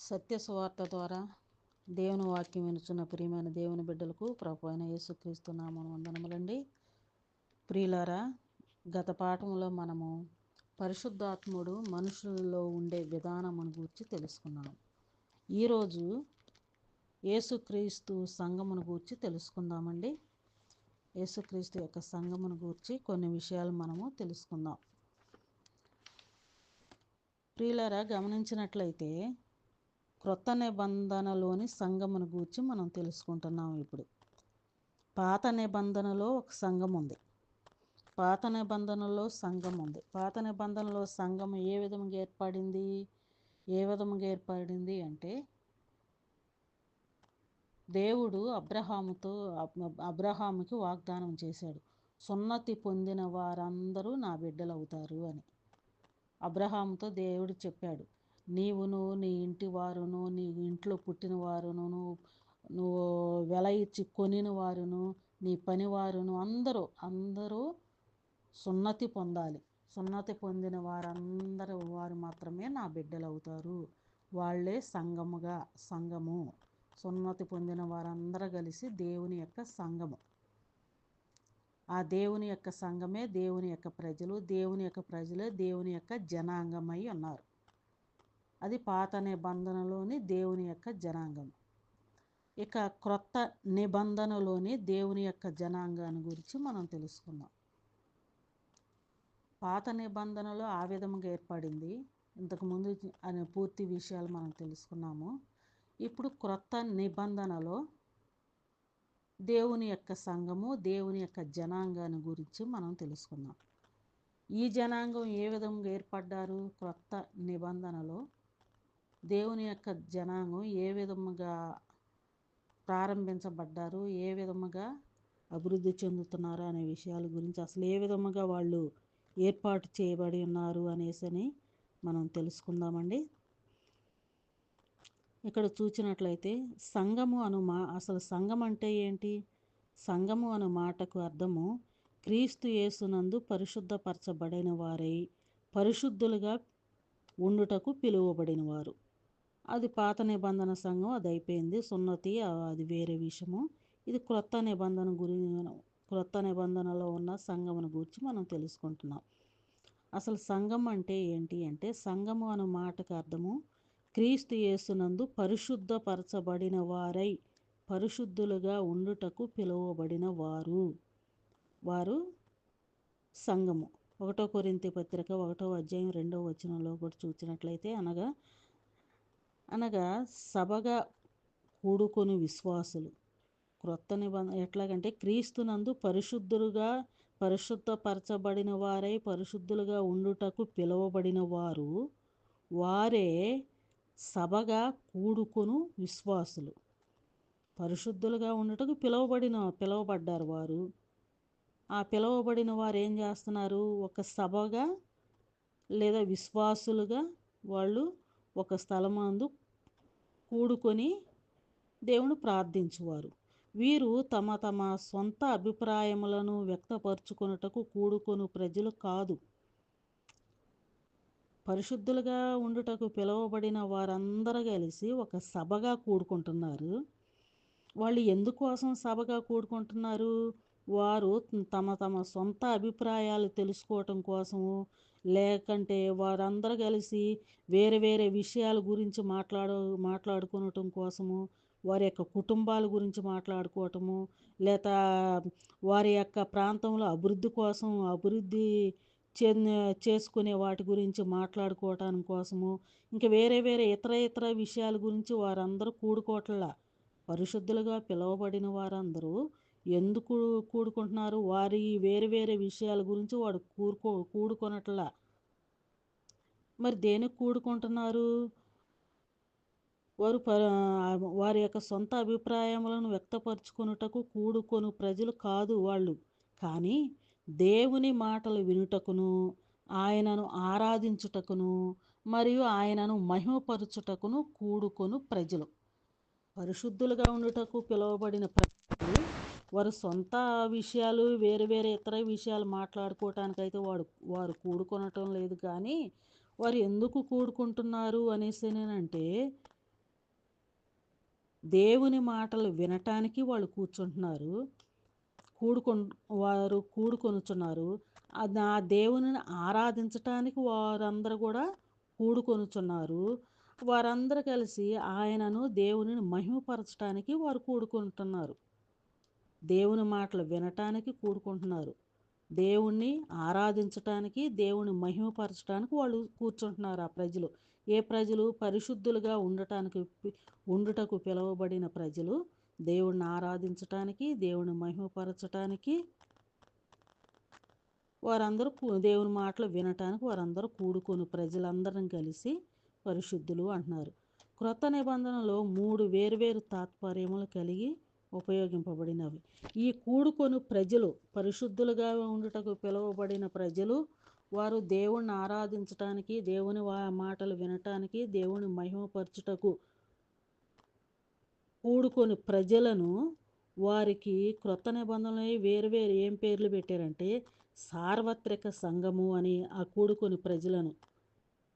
సత్య సువార్త ద్వారా దేవుని వాక్యం వినుచున్న ప్రియమైన దేవుని బిడ్డలకు ప్రభు అయిన యేసుక్రీస్తు నామమున వందనములండి. ప్రియులారా, గత పాఠంలో మనము పరిశుద్ధాత్ముడు మనుషుల్లో ఉండే విధానమును గూర్చి తెలుసుకున్నాము. ఈరోజు యేసుక్రీస్తు సంఘమును గూర్చి తెలుసుకుందామండి. యేసుక్రీస్తు యొక్క సంఘమును గూర్చి కొన్ని విషయాలు మనము తెలుసుకుందాం. ప్రియులారా, గమనించినట్లయితే క్రొత్త నిబంధనలోని సంఘమును గూర్చి మనం తెలుసుకుంటున్నాం. ఇప్పుడు పాత నిబంధనలో ఒక సంఘం ఉంది. పాత నిబంధనలో సంఘం ఏ విధంగా ఏర్పడింది అంటే, దేవుడు అబ్రహాముకి వాగ్దానం చేశాడు, సున్నతి పొందిన వారందరూ నా బిడ్డలు అవుతారు అని. అబ్రహాముతో దేవుడు చెప్పాడు, నీవును, నీ ఇంటి వారును, నీ ఇంట్లో పుట్టిన వారును, నువ్వు వెల ఇచ్చి కొనిన వారును, నీ పనివారును అందరూ సున్నతి పొందాలి. సున్నతి పొందిన వారు మాత్రమే నా బిడ్డలు అవుతారు. వాళ్ళే సంఘము. సున్నతి పొందిన వారందరూ కలిసి దేవుని యొక్క సంఘము. ఆ దేవుని యొక్క సంఘమే దేవుని యొక్క ప్రజలు. దేవుని యొక్క ప్రజలే దేవుని యొక్క జనాంగమై ఉన్నారు. అది పాత నిబంధనలోని దేవుని యొక్క జనాంగం. ఇక క్రొత్త నిబంధనలోని దేవుని యొక్క జనాంగాన్ని గురించి మనం తెలుసుకుందాం. పాత నిబంధనలో ఆ విధంగా ఏర్పడింది. ఇంతకుముందు అనే పూర్తి విషయాలు మనం తెలుసుకున్నాము. ఇప్పుడు క్రొత్త నిబంధనలో దేవుని యొక్క సంఘము, దేవుని యొక్క జనాంగాన్ని గురించి మనం తెలుసుకుందాం. ఈ జనాంగం ఏ విధంగా ఏర్పడ్డారు? క్రొత్త నిబంధనలో దేవుని యొక్క జనాంగం ఏ విధముగా ప్రారంభించబడ్డారు, ఏ విధముగా అభివృద్ధి చెందుతున్నారు అనే విషయాల గురించి, అసలు ఏ విధముగా వాళ్ళు ఏర్పాటు చేయబడి ఉన్నారు అనేసి మనం తెలుసుకుందామండి. ఇక్కడ చూసినట్లయితే అసలు సంఘం అంటే ఏంటి? సంఘము అను మాటకు అర్థము క్రీస్తు యేసునందు పరిశుద్ధపరచబడిన వారై పరిశుద్ధులుగా ఉండుటకు పిలువబడిన వారు. అది పాత నిబంధన సంఘం, అది అయిపోయింది. సున్నతి అది వేరే విషయము. ఇది క్రొత్త నిబంధనలో ఉన్న సంఘమును గురించి మనం తెలుసుకుంటున్నాం. అసలు సంఘం అంటే ఏంటి అంటే, సంఘము అను మాటకు అర్థము క్రీస్తు యేసునందు పరిశుద్ధపరచబడిన వారై పరిశుద్ధులుగా ఉండుటకు పిలువబడిన వారు సంఘము. 1 కొరింథీ పత్రిక 1వ అధ్యాయం 2వ వచనంలో కూడా చూసినట్లయితే, అనగా సభగా కూడుకొని విశ్వాసులు. క్రొత్త నిబంధన ఎట్లాగంటే, క్రీస్తునందు పరిశుద్ధపరచబడిన వారై పరిశుద్ధులుగా ఉండుటకు పిలువబడిన వారే సభగా కూడుకొను విశ్వాసులు. పరిశుద్ధులుగా ఉండుటకు పిలువబడ్డారు వారు. ఆ పిలువబడిన వారు ఏం చేస్తున్నారు? ఒక సభగా లేదా విశ్వాసులుగా వాళ్ళు ఒక స్థలమందు కూడుకొని దేవుని ప్రార్థించువారు. వీరు తమ సొంత అభిప్రాయములను వ్యక్తపరచుకొనుటకు కూడుకొను ప్రజలు కాదు. పరిశుద్ధులుగా ఉండుటకు పిలువబడిన వారందరూ కలిసి ఒక సభగా కూడుకుంటున్నారు. వాళ్ళు ఎందుకోసం సభగా కూడుకుంటున్నారు? వారు తమ సొంత అభిప్రాయాలు తెలుసుకోవటం కోసము, లేకంటే వారందరూ కలిసి వేరే వేరే విషయాల గురించి మాట్లాడుకోవటం కోసము, వారి యొక్క కుటుంబాల గురించి మాట్లాడుకోవటము, లేదా వారి యొక్క ప్రాంతంలో అభివృద్ధి చేసుకునే వాటి గురించి మాట్లాడుకోవటానికి కోసము, ఇంకా వేరే వేరే ఇతర విషయాల గురించి వారందరూ కూడుకోవట్లా. పరిశుద్ధులుగా పిలువబడిన వారందరూ ఎందుకు కూడుకుంటున్నారు? వారి వేరే వేరే విషయాల గురించి వాడు కూడుకొనట్లా. మరి దేనికి కూడుకుంటున్నారు? వారి యొక్క సొంత అభిప్రాయములను వ్యక్తపరచుకొనుటకు కూడుకొను ప్రజలు కాదు వాళ్ళు. కానీ దేవుని మాటలు వినుటకును, ఆయనను ఆరాధించుటకును, మరియు ఆయనను మహిమపరచుటకును కూడుకొను ప్రజలు. పరిశుద్ధులుగా ఉండుటకు పిలువబడిన ప్రజలు వారు సొంత విషయాలు వేరే వేరే ఇతర విషయాలు మాట్లాడుకోవటానికైతే వారు కూడుకొనటం లేదు. కానీ వారు ఎందుకు కూడుకుంటున్నారు అనేసి అంటే, దేవుని మాటలు వినటానికి వాళ్ళు కూర్చుంటున్నారు, కూడుకొని వారు కూడుకొనుచున్నారు. ఆ దేవునిని ఆరాధించటానికి వారందరూ కూడా కూడుకొనుచున్నారు. వారందరూ కలిసి ఆయనను దేవునిని మహిమపరచటానికి వారు కూడుకుంటున్నారు. దేవుని మాటలు వినటానికి కూడుకుంటున్నారు. దేవుణ్ణి ఆరాధించటానికి, దేవుని మహిమపరచడానికి వాళ్ళు కూర్చుంటున్నారు. ఆ ప్రజలు ఏ ప్రజలు? పరిశుద్ధులుగా ఉండుటకు పిలువబడిన ప్రజలు దేవుణ్ణి ఆరాధించటానికి, దేవుని మహిమపరచటానికి వారందరూ దేవుని మాటలు వినటానికి వారందరూ కూడుకొని ప్రజలందరం కలిసి పరిశుద్ధులు అంటున్నారు. క్రొత్త నిబంధనలో 3 వేర్వేరు తాత్పర్యములు కలిగి ఉపయోగింపబడినవి. ఈ కూడుకొని ప్రజలు, పరిశుద్ధులుగా ఉండుటకు పిలువబడిన ప్రజలు, వారు దేవుణ్ణి ఆరాధించటానికి, దేవుని మాటలు వినటానికి, దేవుని మహిమపరచుటకు కూడుకొని ప్రజలను, వారికి క్రొత్త నిబంధనలు వేరువేరు ఏం పేర్లు పెట్టారంటే సార్వత్రిక సంఘము అని ఆ కూడుకొని ప్రజలను,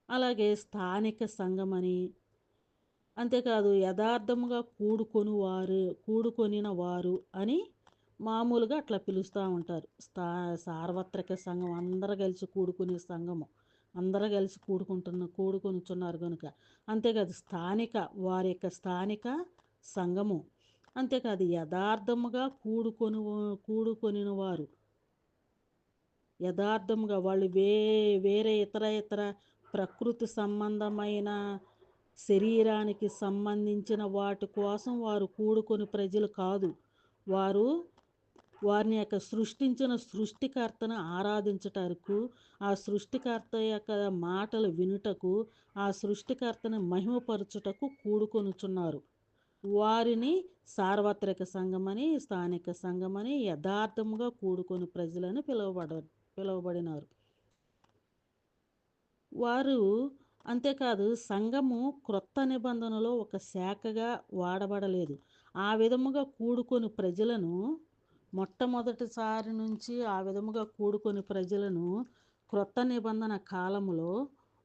అలాగే స్థానిక సంఘం అని, అంతేకాదు యథార్థముగా కూడుకొనిన వారు అని మామూలుగా అట్లా పిలుస్తూ ఉంటారు. సార్వత్రిక సంఘం, అందరూ కలిసి కూడుకునే సంఘము, అందరూ కలిసి కూడుకొనుచున్నారు కనుక. అంతేకాదు స్థానిక, వారి యొక్క స్థానిక సంఘము, అంతేకాదు యథార్థముగా కూడుకొనిన వారు, యథార్థముగా వాళ్ళు వేరే ఇతర ప్రకృతి సంబంధమైన శరీరానికి సంబంధించిన వాటి కోసం వారు కూడుకొని ప్రజలు కాదు. వారిని యొక్క సృష్టించిన సృష్టికర్తను ఆరాధించటకు, ఆ సృష్టికర్త యొక్క మాటలు వినుటకు, ఆ సృష్టికర్తను మహిమపరచుటకు కూడుకొనుచున్నారు. వారిని సార్వత్రిక సంఘమని, స్థానిక సంఘమని, యథార్థముగా కూడుకొని ప్రజలని పిలువబడినారు. వారు అంతేకాదు సంఘము క్రొత్త నిబంధనలో ఒక శాఖగా వాడబడలేదు. ఆ విధముగా కూడుకొని ప్రజలను, మొట్టమొదటిసారి నుంచి ఆ విధముగా కూడుకొని ప్రజలను క్రొత్త నిబంధన కాలములో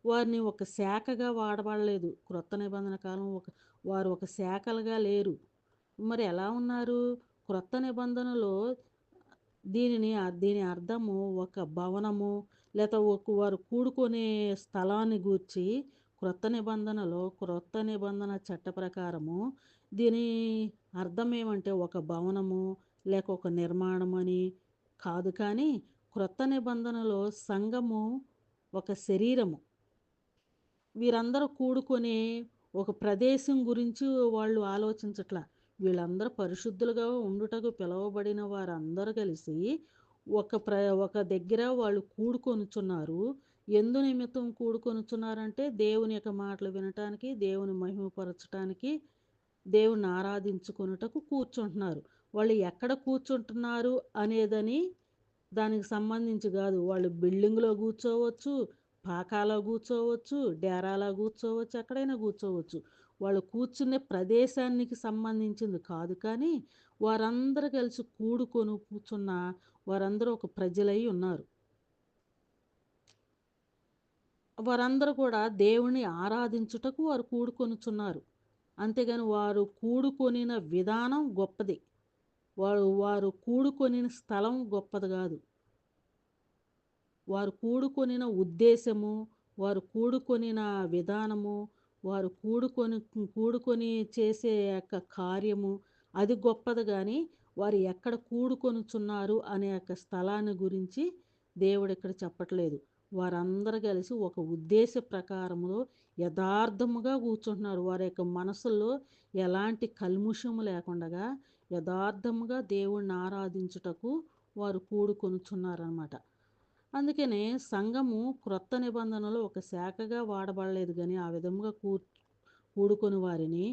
వారిని ఒక శాఖగా వాడబడలేదు. క్రొత్త నిబంధన కాలం వారు ఒక శాఖలుగా లేరు. మరి ఎలా ఉన్నారు? క్రొత్త నిబంధనలో దీని అర్థము ఒక భవనము, లేదా వారు కూడుకునే స్థలాన్ని గూర్చి క్రొత్త నిబంధన చట్ట ప్రకారము దీని అర్థం ఏమంటే ఒక భవనము లేక ఒక నిర్మాణం అని కాదు. కానీ క్రొత్త నిబంధనలో సంఘము ఒక శరీరము. వీరందరూ కూడుకొని ఒక ప్రదేశం గురించి వాళ్ళు ఆలోచించట్లా. వీళ్ళందరూ పరిశుద్ధులుగా ఉండుటకు పిలువబడిన వారందరూ కలిసి ఒక దగ్గర వాళ్ళు కూడుకొనుచున్నారు. ఎందు నిమిత్తం కూడుకొనుచున్నారంటే దేవుని యొక్క మాటలు వినటానికి, దేవుని మహిమపరచటానికి, దేవుని ఆరాధించుకొనుటకు కూర్చుంటున్నారు. వాళ్ళు ఎక్కడ కూర్చుంటున్నారు అనేదని దానికి సంబంధించి కాదు. వాళ్ళు బిల్డింగ్లో కూర్చోవచ్చు, పాకాలో కూర్చోవచ్చు, డేరాలో కూర్చోవచ్చు, ఎక్కడైనా కూర్చోవచ్చు. వాళ్ళు కూర్చునే ప్రదేశానికి సంబంధించింది కాదు. కానీ వారందరూ కలిసి కూర్చున్న వారందరూ ఒక ప్రజలై ఉన్నారు. వారందరూ కూడా దేవుని ఆరాధించుటకు వారు కూడుకొనుచున్నారు. అంతేగాని వారు కూడుకొనిన విధానం గొప్పది. వారు కూడుకొనిన స్థలం గొప్పది కాదు. వారు కూడుకొనిన ఉద్దేశము, వారు కూడుకొనిన విధానము, వారు కూడుకొని చేసే యొక్క కార్యము అది గొప్పది. కానీ వారు ఎక్కడ కూడుకొనుచున్నారు అనే యొక్క స్థలాన్ని గురించి దేవుడు ఇక్కడ చెప్పట్లేదు. వారందరూ కలిసి ఒక ఉద్దేశ ప్రకారములో యథార్థముగా కూర్చుంటున్నారు. వారి యొక్క మనసుల్లో ఎలాంటి కల్ముషము లేకుండా యథార్థముగా దేవుణ్ణి ఆరాధించుటకు వారు కూడుకొనుచున్నారన్నమాట. అందుకనే సంఘము క్రొత్త నిబంధనలో ఒక శాఖగా వాడబడలేదు. కానీ ఆ విధముగా కూడుకొని వారిని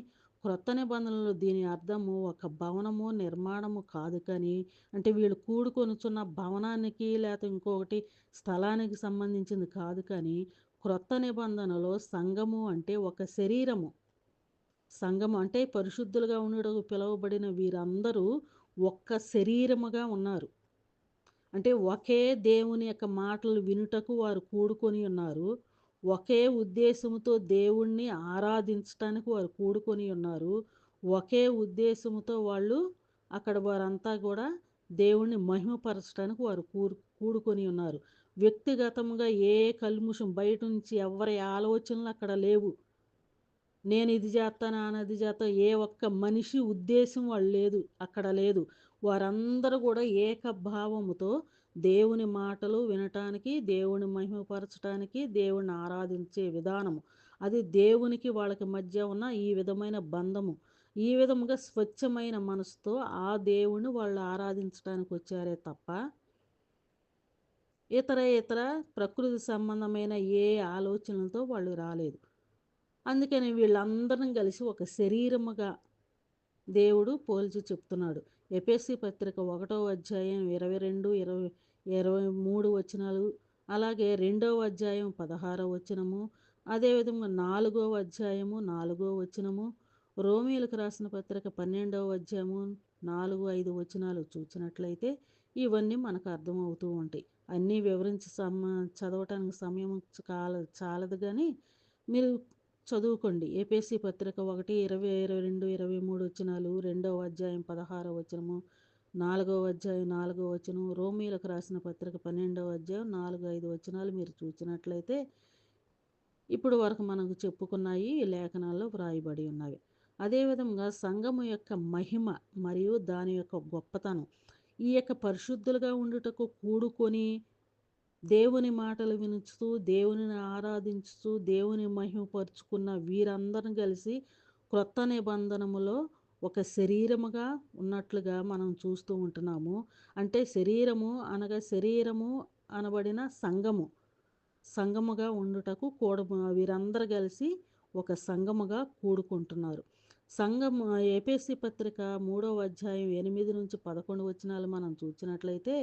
క్రొత్త నిబంధనలో దీని అర్థము ఒక భవనము, నిర్మాణము కాదు. కానీ అంటే వీళ్ళు కూడుకొనుచున్న భవనానికి లేకపోతే ఇంకొకటి స్థలానికి సంబంధించింది కాదు. కానీ క్రొత్త నిబంధనలో సంఘము అంటే ఒక శరీరము. సంఘము అంటే పరిశుద్ధులుగా ఉండటకు పిలువబడిన వీరందరూ ఒక్క శరీరముగా ఉన్నారు. అంటే ఒకే దేవుని యొక్క మాటలు వినుటకు వారు కూడుకొని ఉన్నారు. ఒకే ఉద్దేశంతో దేవుణ్ణి ఆరాధించటానికి వారు కూడుకొని ఉన్నారు. ఒకే ఉద్దేశంతో వాళ్ళు అక్కడ వారంతా కూడా దేవుణ్ణి మహిమపరచడానికి వారు కూడుకొని ఉన్నారు. వ్యక్తిగతంగా ఏ కల్ముషం బయట నుంచి ఎవరి ఆలోచనలు అక్కడ లేవు. నేను ఇది చేస్తాను అన్నది చేస్తా ఏ ఒక్క మనిషి ఉద్దేశం వాళ్ళు లేదు, అక్కడ లేదు. వారందరూ కూడా ఏకభావముతో దేవుని మాటలు వినటానికి, దేవుని మహిమపరచటానికి, దేవుని ఆరాధించే విధానము అది దేవునికి వాళ్ళకి మధ్య ఉన్న ఈ విధమైన బంధము. ఈ విధముగా స్వచ్ఛమైన మనసుతో ఆ దేవుని వాళ్ళు ఆరాధించడానికి వచ్చారే తప్ప ఇతర ప్రకృతి సంబంధమైన ఏ ఆలోచనలతో వాళ్ళు రాలేదు. అందుకని వీళ్ళందరం కలిసి ఒక శరీరముగా దేవుడు పోల్చి చెప్తున్నాడు. ఎఫెసీ పత్రిక 1వ అధ్యాయం 22, 23 వచనాలు, అలాగే 2వ అధ్యాయం 16వ వచనము, అదేవిధంగా 4వ అధ్యాయము 4వ వచనము, రోమీయులకు రాసిన పత్రిక 12వ అధ్యాయము 4, 5 వచనాలు చూసినట్లయితే ఇవన్నీ మనకు అర్థమవుతూ ఉంటాయి. అన్నీ వివరించి చదవటానికి సమయం చాలదు కానీ మీరు చదువుకోండి. ఎఫెసీ పత్రిక 1, 20, 22, 23 వచనాలు, 2వ అధ్యాయం 16వ వచనము, 4వ అధ్యాయం 4వ వచనం, రోమీయులకు రాసిన పత్రిక 12వ అధ్యాయం 4, 5 వచనాలు మీరు చూసినట్లయితే ఇప్పుడు వరకు మనకు చెప్పుకున్నాయి ఈ లేఖనాల్లో వ్రాయబడి ఉన్నవి. అదేవిధంగా సంఘము యొక్క మహిమ మరియు దాని యొక్క గొప్పతనం, ఈ యొక్క పరిశుద్ధులుగా ఉండుటకు కూడుకొని దేవుని మాటలు వినుచు, దేవునిని ఆరాధించుతూ, దేవుని మహిమపరుచుకున్న వీరందరం కలిసి క్రొత్త నిబంధనములో ఒక శరీరముగా ఉన్నట్లుగా మనం చూస్తూ ఉంటున్నాము. అంటే శరీరము అనబడిన సంఘముగా ఉండుటకు వీరందరూ కలిసి ఒక సంఘముగా కూడుకుంటున్నారు. సంఘము ఎఫెసీ పత్రిక 3వ అధ్యాయం 8 నుంచి 11 వచనాలు మనం చూసినట్లయితే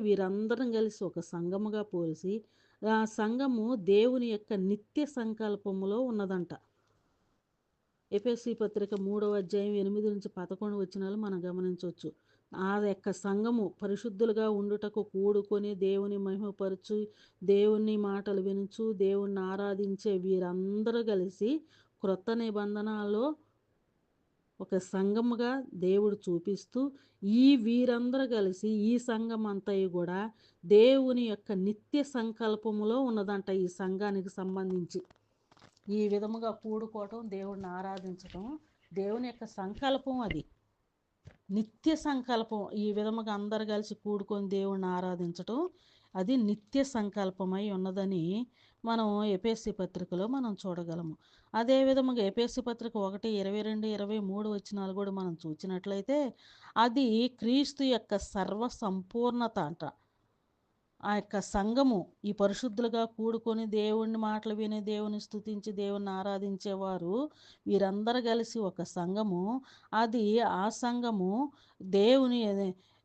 వీరందరం కలిసి ఒక సంఘముగా పోల్చి ఆ సంఘము దేవుని యొక్క నిత్య సంకల్పములో ఉన్నదంట. ఎఫెసీ పత్రిక 3వ అధ్యాయం 8 నుంచి 11 వచనాలు మనం గమనించవచ్చు. ఆ యొక్క సంఘము పరిశుద్ధులుగా ఉండుటకు కూడుకొని దేవుని మహిమపరచు, దేవుని మాటలు వినుచు, దేవుణ్ణి ఆరాధించే వీరందరూ కలిసి క్రొత్త నిబంధనలో ఒక సంఘముగా దేవుడు చూపిస్తూ వీరందరూ కలిసి ఈ సంఘం అంతయు కూడా దేవుని యొక్క నిత్య సంకల్పములో ఉన్నదంట. ఈ సంఘానికి సంబంధించి ఈ విధముగా కూడుకోవటం, దేవుడిని ఆరాధించటం దేవుని యొక్క సంకల్పం. అది నిత్య సంకల్పం. ఈ విధముగా అందరు కలిసి కూడుకొని దేవుణ్ణి ఆరాధించటం అది నిత్య సంకల్పమై ఉన్నదని మనం ఎఫెసీ పత్రికలో మనం చూడగలము. అదే విధముగా ఎఫెసీ పత్రిక 1, 22, 23 వచనాలు కూడా మనం చూసినట్లయితే అది క్రీస్తు యొక్క సర్వ సంపూర్ణత అంట. ఆ యొక్క సంఘము ఈ పరిశుద్ధులుగా కూడుకొని దేవుని మాటలు విని, దేవుని స్తుతించి, దేవుని ఆరాధించేవారు వీరందరూ కలిసి ఒక సంఘము. అది ఆ సంఘము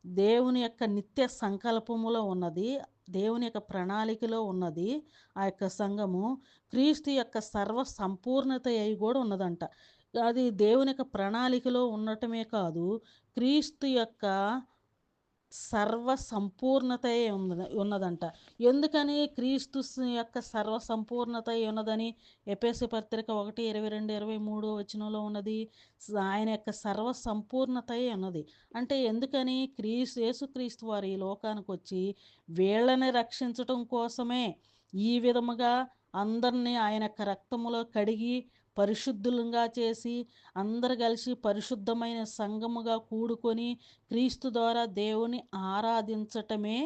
దేవుని యొక్క నిత్య సంకల్పములో ఉన్నది, దేవుని యొక్క ప్రణాళికలో ఉన్నది. ఆ యొక్క సంఘము క్రీస్తు యొక్క సర్వ సంపూర్ణత అయి కూడా ఉన్నదంట. అది దేవుని యొక్క ప్రణాళికలో ఉండటమే కాదు, క్రీస్తు యొక్క సర్వ సంపూర్ణత ఉన్నదంట. ఎందుకని క్రీస్తు యొక్క సర్వ సంపూర్ణత ఉన్నదని ఎఫెసీ పత్రిక 1, 22, 23 వచనంలో ఉన్నది. ఆయన యొక్క సర్వ సంపూర్ణత ఉన్నది. అంటే ఎందుకని యేసుక్రీస్తు వారు ఈ లోకానికి వచ్చి వీళ్ళని రక్షించటం కోసమే ఈ విధముగా అందరినీ ఆయన యొక్క రక్తములో కడిగి పరిశుద్ధులంగా చేసి అందరు కలిసి పరిశుద్ధమైన సంఘముగా కూడుకొని క్రీస్తు ద్వారా దేవుని ఆరాధించటమే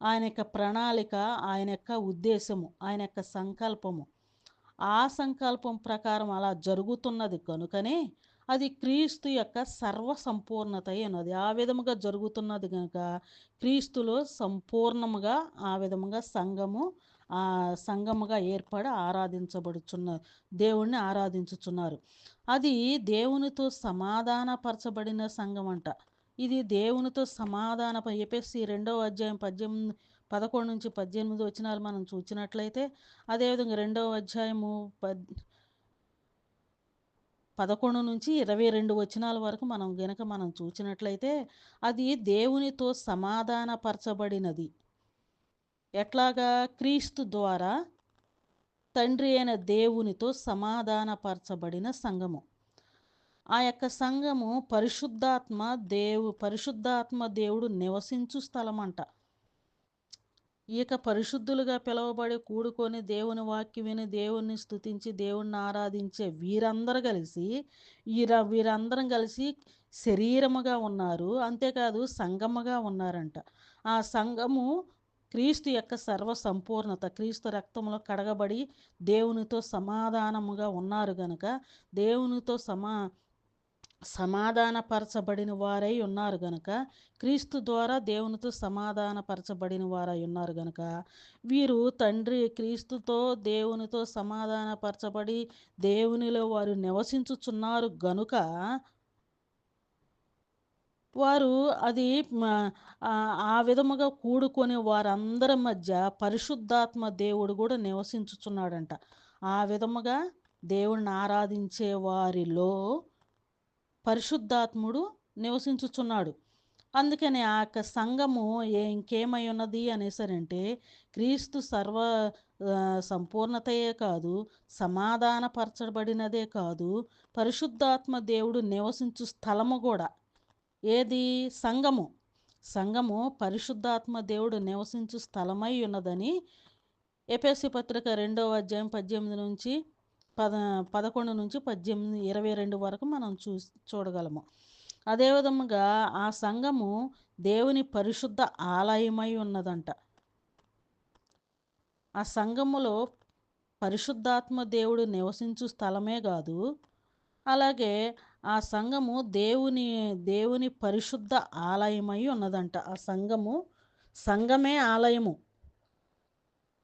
ఆయన యొక్క ప్రణాళిక, ఆయన యొక్క ఉద్దేశము, ఆయన యొక్క సంకల్పము. ఆ సంకల్పం ప్రకారం అలా జరుగుతున్నది కనుకనే అది క్రీస్తు యొక్క సర్వ సంపూర్ణత అన్నది. ఆ విధముగా జరుగుతున్నది కనుక క్రీస్తులో సంపూర్ణముగా ఆ విధముగా సంఘముగా ఏర్పడి దేవుణ్ణి ఆరాధించుచున్నారు. అది దేవునితో సమాధానపరచబడిన సంఘం అంట. ఇది దేవునితో ఎఫెసీ 2వ అధ్యాయం 11 నుంచి 18 వచనాలు మనం చూసినట్లయితే, అదేవిధంగా 2వ అధ్యాయము 11 నుంచి 22 వచనాల వరకు మనం చూసినట్లయితే అది దేవునితో సమాధానపరచబడినది. ఎట్లాగా? క్రీస్తు ద్వారా తండ్రి అయిన దేవునితో సమాధానపరచబడిన సంఘము. ఆ యొక్క సంఘము పరిశుద్ధాత్మ దేవుడు నివసించు స్థలం అంట. ఇక పరిశుద్ధులుగా పిలువబడి కూడుకొని దేవుని వాక్యం విని దేవుణ్ణి స్తుతించి దేవుణ్ణి ఆరాధించే వీరందరం కలిసి శరీరముగా ఉన్నారు. అంతేకాదు సంఘముగా ఉన్నారంట. ఆ సంఘము క్రీస్తు యొక్క సర్వ సంపూర్ణత, క్రీస్తు రక్తంలో కడగబడి దేవునితో సమాధానముగా ఉన్నారు గనుక, దేవునితో సమాధానపరచబడిన వారై ఉన్నారు గనుక, క్రీస్తు ద్వారా దేవునితో సమాధానపరచబడిన వారై ఉన్నారు గనుక, వీరు క్రీస్తుతో దేవునితో సమాధానపరచబడి దేవునిలో వారు నివసించుచున్నారు గనుక, వారు అది ఆ విధముగా కూడుకొని వారందరి మధ్య పరిశుద్ధాత్మ దేవుడు కూడా నివసించుచున్నాడంట. ఆ విధముగా దేవుణ్ణి ఆరాధించే వారిలో పరిశుద్ధాత్ముడు నివసించుచున్నాడు. అందుకని ఆ యొక్క సంఘము ఇంకేమై ఉన్నది అనేసరంటే, క్రీస్తు సంపూర్ణతయే కాదు, సమాధానపరచబడినదే కాదు, పరిశుద్ధాత్మ దేవుడు నివసించు స్థలము కూడా. ఏది? సంఘము పరిశుద్ధాత్మ దేవుడు నివసించు స్థలమై ఉన్నదని ఎఫెసీ పత్రిక 2వ అధ్యాయం 18 నుంచి 11 నుంచి 18, 22 వరకు మనం చూడగలము. అదేవిధముగా ఆ సంఘము దేవుని పరిశుద్ధ ఆలయమై ఉన్నదంట. ఆ సంఘములో పరిశుద్ధాత్మ దేవుడు నివసించు స్థలమే కాదు, అలాగే ఆ సంఘము దేవుని పరిశుద్ధ ఆలయమై ఉన్నదంట. ఆ సంఘమే ఆలయము.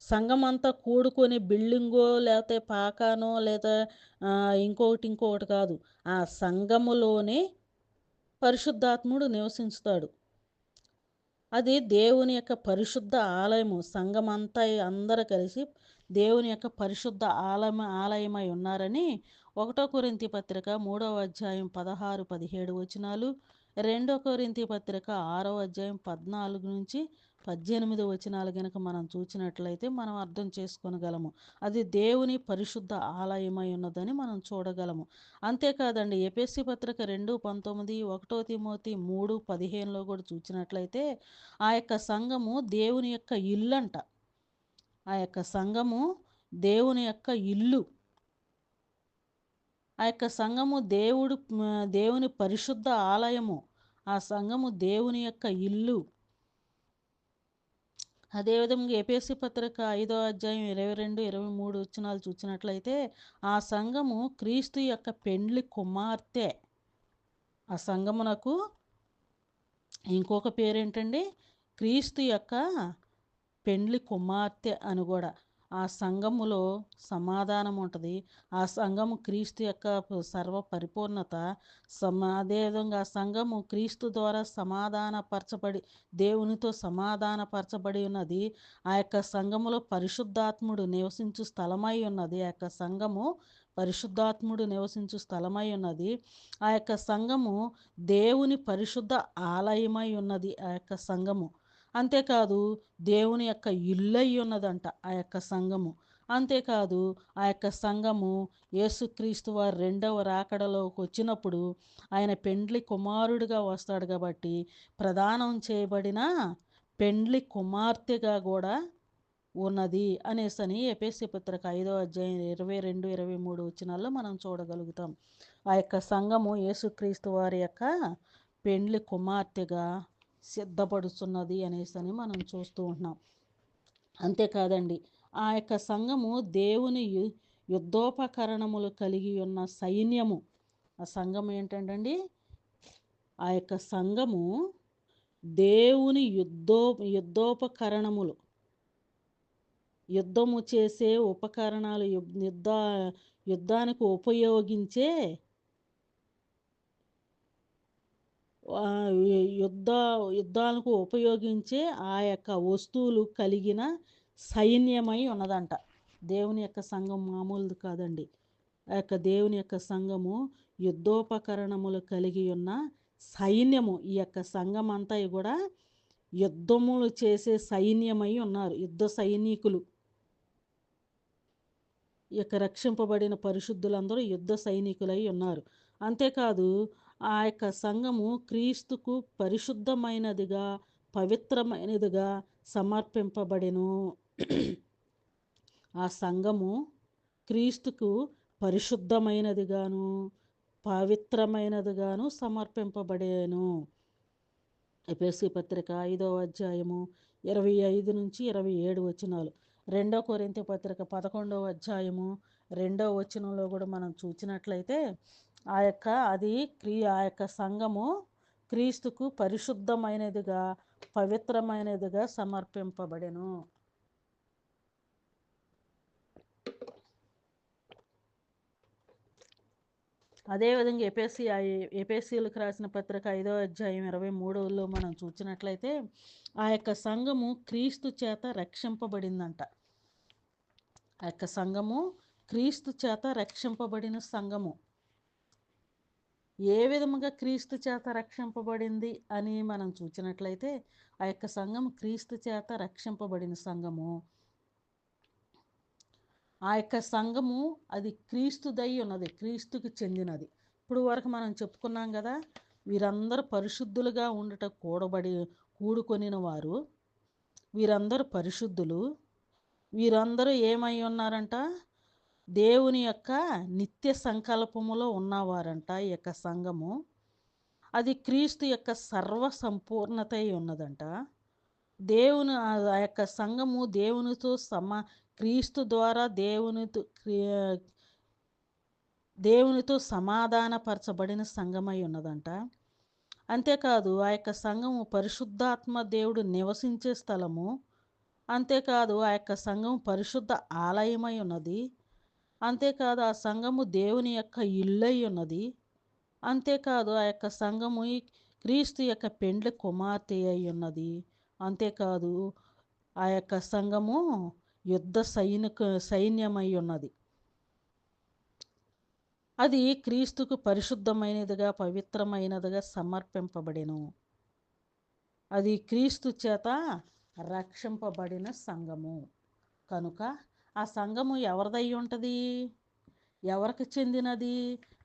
సంఘమంతా కూడుకొని బిల్డింగో లేకపోతే పాకానో లేదా ఇంకొకటి కాదు. ఆ సంఘములోనే పరిశుద్ధాత్ముడు నివసించుతాడు. అది దేవుని యొక్క పరిశుద్ధ ఆలయము. సంఘమంతా అందరూ కలిసి దేవుని యొక్క పరిశుద్ధ ఆలయమై ఉన్నారని 1 కొరింథీ పత్రిక 3వ అధ్యాయం 16, 17 వచనాలు, 2 కొరింథీ పత్రిక 6వ అధ్యాయం 14 నుంచి 18 వచనాలు గనక మనం చూసినట్లయితే మనం అర్థం చేసుకోగలము. అది దేవుని పరిశుద్ధ ఆలయమై ఉన్నదని మనం చూడగలము. అంతేకాదండి, ఎఫెసీ పత్రిక 2:19, 1 తిమోతి 3:15లో కూడా చూసినట్లయితే ఆ యొక్క సంఘము దేవుని యొక్క ఇల్లు అంట. ఆ యొక్క సంఘము దేవుని యొక్క ఇల్లు. ఆ యొక్క సంఘము దేవుని పరిశుద్ధ ఆలయము. ఆ సంఘము దేవుని యొక్క ఇల్లు. అదేవిధంగా ఎఫెసీ పత్రిక 5వ అధ్యాయం 22, 23 వచనాలు చూసినట్లయితే ఆ సంఘము క్రీస్తు యొక్క పెండ్లి కుమార్తె. ఆ సంఘమునకు ఇంకొక పేరేంటండి? క్రీస్తు యొక్క పెండ్లి కుమార్తె అని కూడా. ఆ సంఘములో సమాధానం ఉంటుంది. ఆ సంఘము క్రీస్తు యొక్క సర్వ పరిపూర్ణత. అదేవిధంగా ఆ సంఘము క్రీస్తు ద్వారా దేవునితో సమాధానపరచబడి ఉన్నది. ఆ యొక్క సంఘములో పరిశుద్ధాత్ముడు నివసించు స్థలమై ఉన్నది. ఆ యొక్క సంఘము పరిశుద్ధాత్ముడు నివసించు స్థలమై ఉన్నది. ఆ యొక్క సంఘము దేవుని పరిశుద్ధ ఆలయమై ఉన్నది. ఆ యొక్క సంఘము అంతేకాదు దేవుని యొక్క ఇల్లై ఉన్నదంట ఆ యొక్క సంఘము. అంతేకాదు ఆ యొక్క సంఘము యేసుక్రీస్తు వారి 2వ రాకడలోకి వచ్చినప్పుడు ఆయన పెండ్లి కుమారుడిగా వస్తాడు కాబట్టి ప్రదానం చేయబడిన పెండ్లి కుమార్తెగా కూడా ఉన్నది అనేసని ఎఫెసీ పత్రిక 5వ అధ్యాయం 22, 23 వచనాల్లో మనం చూడగలుగుతాం. ఆ యొక్క సంఘము యేసుక్రీస్తు వారి యొక్క పెండ్లి కుమార్తెగా సిద్ధపడుతున్నది అనేసని మనం చూస్తూ ఉంటున్నాం. అంతేకాదండి, ఆ యొక్క సంఘము దేవుని యుద్ధోపకరణములు కలిగి ఉన్న సైన్యము. ఆ సంఘం ఏంటండి? ఆ యొక్క సంఘము దేవుని యుద్ధోపకరణములు, యుద్ధము చేసే ఉపకరణాలు, యుద్ధానికి ఉపయోగించే యుద్ధాలకు ఉపయోగించే ఆ యొక్క వస్తువులు కలిగిన సైన్యమై ఉన్నదంట. దేవుని యొక్క సంఘం మామూలుది కాదండి. ఆ యొక్క దేవుని యొక్క సంఘము యుద్ధోపకరణములు కలిగి ఉన్న సైన్యము. ఈ యొక్క సంఘం అంతా కూడా యుద్ధములు చేసే సైన్యమై ఉన్నారు. యుద్ధ సైనికులు. యొక్క రక్షింపబడిన పరిశుద్ధులందరూ యుద్ధ సైనికులై ఉన్నారు. అంతేకాదు ఆ యొక్క సంఘము క్రీస్తుకు పరిశుద్ధమైనదిగా, పవిత్రమైనదిగా సమర్పింపబడెను. ఆ సంఘము క్రీస్తుకు పరిశుద్ధమైనదిగాను, పవిత్రమైనదిగాను సమర్పింపబడేను. ఎఫెసీ పత్రిక 5వ అధ్యాయము 25 నుంచి 27 వచనాలు. 2 కొరింథీ పత్రిక 11వ అధ్యాయము 2వ వచనంలో కూడా మనం చూసినట్లయితే ఆ యొక్క సంఘము క్రీస్తుకు పరిశుద్ధమైనదిగా, పవిత్రమైనదిగా సమర్పింపబడెను. అదేవిధంగా ఎఫెసీయులకు రాసిన పత్రిక 5వ అధ్యాయం 23లో మనం చూసినట్లయితే ఆ యొక్క సంఘము క్రీస్తు చేత రక్షింపబడిందంట. ఆ యొక్క సంఘము క్రీస్తు చేత రక్షింపబడిన సంఘము. ఏ విధముగా క్రీస్తు చేత రక్షింపబడింది అని మనం చూసినట్లయితే ఆ యొక్క సంఘము క్రీస్తు చేత రక్షింపబడిన సంఘము. ఆ యొక్క సంఘము అది క్రీస్తుదై ఉన్నది, క్రీస్తుకు చెందినది. ఇప్పుడు వరకు మనం చెప్పుకున్నాం కదా, వీరందరూ పరిశుద్ధులుగా ఉండట కూడుకొనిన వారు, వీరందరూ పరిశుద్ధులు, వీరందరూ ఏమై ఉన్నారంట, దేవుని యొక్క నిత్య సంకల్పములో ఉన్నవారంట. ఈ యొక్క సంఘము అది క్రీస్తు యొక్క సర్వ సంపూర్ణత ఉన్నదంట. ఆ యొక్క సంఘము దేవునితో క్రీస్తు ద్వారా దేవునితో సమాధానపరచబడిన సంఘమై ఉన్నదంట. అంతేకాదు ఆ యొక్క సంఘము పరిశుద్ధాత్మ దేవుడు నివసించే స్థలము. అంతేకాదు ఆ యొక్క సంఘము పరిశుద్ధ ఆలయమై ఉన్నది. అంతేకాదు ఆ సంఘము దేవుని యొక్క ఇల్లై ఉన్నది. అంతేకాదు ఆ యొక్క సంఘము క్రీస్తు యొక్క పెండ్లి కుమార్తె అయి ఉన్నది. అంతేకాదు ఆ యొక్క సంఘము యుద్ధ సైన్యమై ఉన్నది. అది క్రీస్తుకు పరిశుద్ధమైనదిగా, పవిత్రమైనదిగా సమర్పింపబడెను. అది క్రీస్తు చేత రక్షింపబడిన సంఘము. కనుక ఆ సంఘము ఎవరిదై ఉంటుంది? ఎవరికి చెందినది?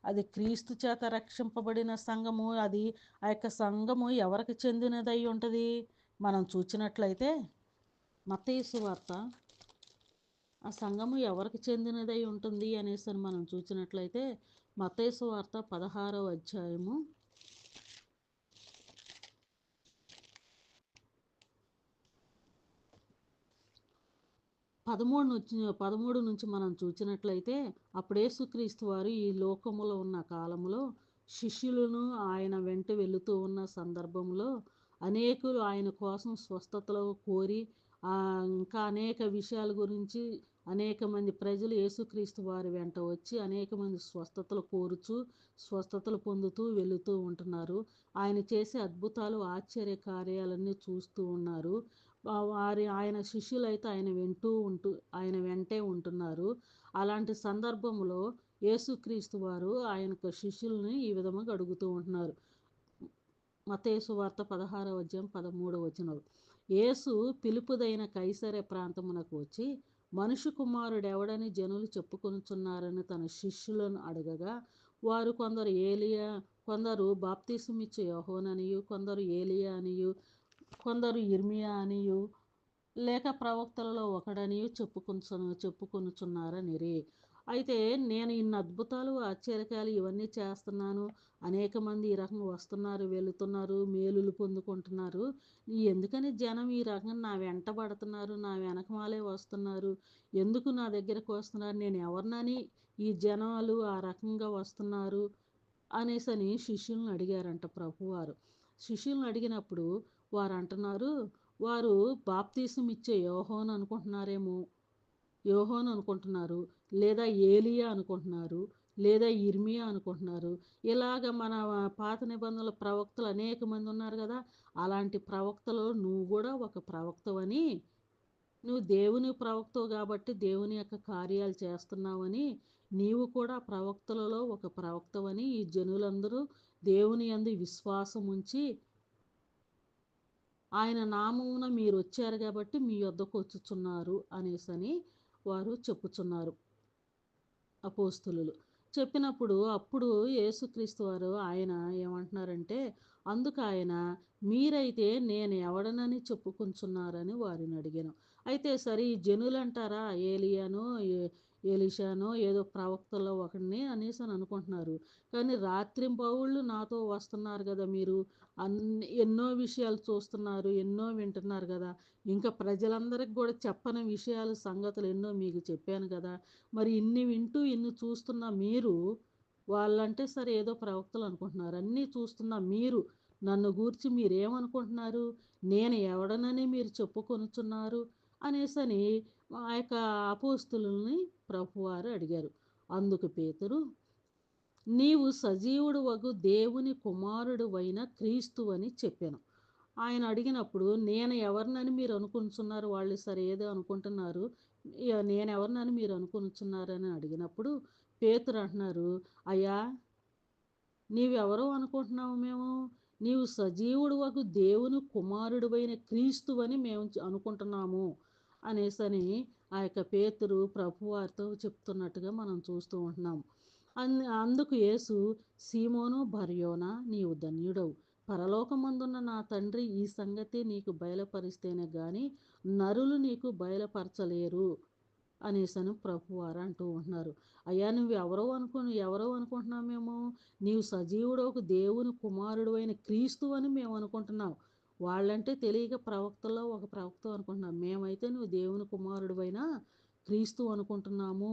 అది క్రీస్తు చేత రక్షింపబడిన సంఘము. అది ఆ యొక్క సంఘము ఎవరికి చెందినదై ఉంటుంది? మనం చూసినట్లయితే మత్తయి సువార్త ఆ సంఘము ఎవరికి చెందినదై ఉంటుంది అనేసి మనం చూసినట్లయితే మత్తయి సువార్త 16వ అధ్యాయము 13 నుంచి మనం చూసినట్లయితే అప్పుడు యేసుక్రీస్తు వారు ఈ లోకములో ఉన్న కాలంలో శిష్యులను ఆయన వెంట వెళుతూ ఉన్న సందర్భంలో అనేకులు ఆయన కోసం స్వస్థతలు కోరి ఇంకా అనేక విషయాల గురించి అనేక మంది ప్రజలు యేసుక్రీస్తు వారి వెంట వచ్చి అనేక మంది స్వస్థతలు కోరుచు స్వస్థతలు పొందుతూ వెళుతూ ఉంటున్నారు. ఆయన చేసే అద్భుతాలు, ఆశ్చర్య కార్యాలన్నీ చూస్తూ ఉన్నారు. ఆయన శిష్యులైతే ఆయన వెంటే ఉంటున్నారు. అలాంటి సందర్భంలో యేసుక్రీస్తు వారు ఆయన శిష్యుల్ని ఈ విధంగా అడుగుతూ ఉంటున్నారు. మత్తయి సువార్త 16వ అధ్యాయం 13వ వచనం. యేసు పిలుపుదైన కైసరే ప్రాంతమునకు వచ్చి మనుష్య కుమారుడు ఎవడని జనులు చెప్పుకొనుచున్నారని తన శిష్యులను అడగగా వారు కొందరు ఏలియా, కొందరు బాప్తిసమిచ్చే యోహాననియు, కొందరు ఏలియా అనియు, కొందరు ఇర్మియా అనియు లేక ప్రవక్తలలో ఒకడనియు చెప్పుకొనుచున్నారనిరి. అయితే నేను ఇన్ని అద్భుతాలు, ఆశ్చర్యకాలు ఇవన్నీ చేస్తున్నాను, అనేక మంది ఈ రకంగా వస్తున్నారు, వెళుతున్నారు, మేలులు పొందుకుంటున్నారు, ఎందుకని జనం ఈ రకంగా నా వెంట పడుతున్నారు, నా వెనకమాలే వస్తున్నారు, ఎందుకు నా దగ్గరకు వస్తున్నారు, నేను ఎవరినని ఈ జనాలు ఆ రకంగా వస్తున్నారు అనేసని శిష్యులను అడిగారంట ప్రభువారు. శిష్యులను అడిగినప్పుడు వారు అంటున్నారు, వారు బాప్తీసం ఇచ్చే యోహాను అనుకుంటున్నారు, లేదా ఏలియా అనుకుంటున్నారు, లేదా ఇర్మియా అనుకుంటున్నారు. ఇలాగ మన పాత నిబంధనల ప్రవక్తలు అనేక మంది ఉన్నారు కదా, అలాంటి ప్రవక్తలు నువ్వు కూడా ఒక ప్రవక్తవని, నువ్వు దేవుని ప్రవక్తవు కాబట్టి దేవుని యొక్క కార్యాలు చేస్తున్నావని, నీవు కూడా ప్రవక్తలలో ఒక ప్రవక్తవని ఈ జనులందరూ దేవుని యందు విశ్వాసం ఉంచి ఆయన నామమున మీరు వచ్చారు కాబట్టి మీ వద్దకు వచ్చుచున్నారు అనేసని వారు చెప్పుచున్నారు. అపోస్తులు చెప్పినప్పుడు అప్పుడు యేసుక్రీస్తు వారు ఆయన ఏమంటున్నారంటే, అందుకు ఆయన, మీరైతే నేను ఎవడనని చెప్పుకుంటున్నారని వారిని అడిగాను. అయితే సరే ఈ జనులంటారా ఏలియానో ఎలీషానో ఏదో ప్రవక్తల్లో ఒకడిని అనేసి అని అనుకుంటున్నారు. కానీ రాత్రింబవళ్ళు నాతో వస్తున్నారు కదా మీరు, ఎన్నో విషయాలు చూస్తున్నారు, ఎన్నో వింటున్నారు కదా, ఇంకా ప్రజలందరికి కూడా చెప్పని విషయాలు సంగతులు ఎన్నో మీకు చెప్పాను కదా, మరి ఇన్ని వింటూ ఇన్ని చూస్తున్న మీరు, వాళ్ళంటే సరే ఏదో ప్రవక్తలు అనుకుంటున్నారు, అన్నీ చూస్తున్న మీరు నన్ను గూర్చి మీరేమనుకుంటున్నారు, నేను ఎవడనని మీరు చెప్పుకొనుచున్నారు అనేసని ఆ యొక్క అపోస్తులని ప్రభువారు అడిగారు. అందుకు పేతురు, నీవు సజీవుడు వగు దేవుని కుమారుడు అయిన క్రీస్తు అని చెప్పాను. ఆయన అడిగినప్పుడు నేను ఎవరినని మీరు అనుకుంటున్నారు, వాళ్ళు సరే ఏదో అనుకుంటున్నారు, నేను ఎవరినని మీరు అనుకుంటున్నారని అడిగినప్పుడు పేతురు అంటున్నారు, అయ్యా నీవెవరో అనుకుంటున్నావు మేము, నీవు సజీవుడు వగు దేవుని కుమారుడువైన క్రీస్తు అని మేము అనుకుంటున్నాము అనేసని ఆ యొక్క పేతురు ప్రభువారితో చెప్తున్నట్టుగా మనం చూస్తూ ఉంటున్నాం. అందుకు యేసు, సీమోను బర్యోనా, నీవు ధన్యుడవు, పరలోకమందున్న నా తండ్రి ఈ సంగతి నీకు బయలుపరిస్తేనే గాని నరులు నీకు బయలుపరచలేరు అనేసని ప్రభువారు అంటూ ఉంటున్నారు. అయ్యా నువ్వు ఎవరో అనుకుంటున్నావు మేము, నీవు సజీవుడు ఒక దేవుని కుమారుడు అయిన క్రీస్తు అని మేము అనుకుంటున్నాం. వాళ్ళంటే తెలియక ప్రవక్తల్లో ఒక ప్రవక్త అనుకుంటున్నాం, మేమైతే నువ్వు దేవుని కుమారుడు అయిన క్రీస్తు అనుకుంటున్నాము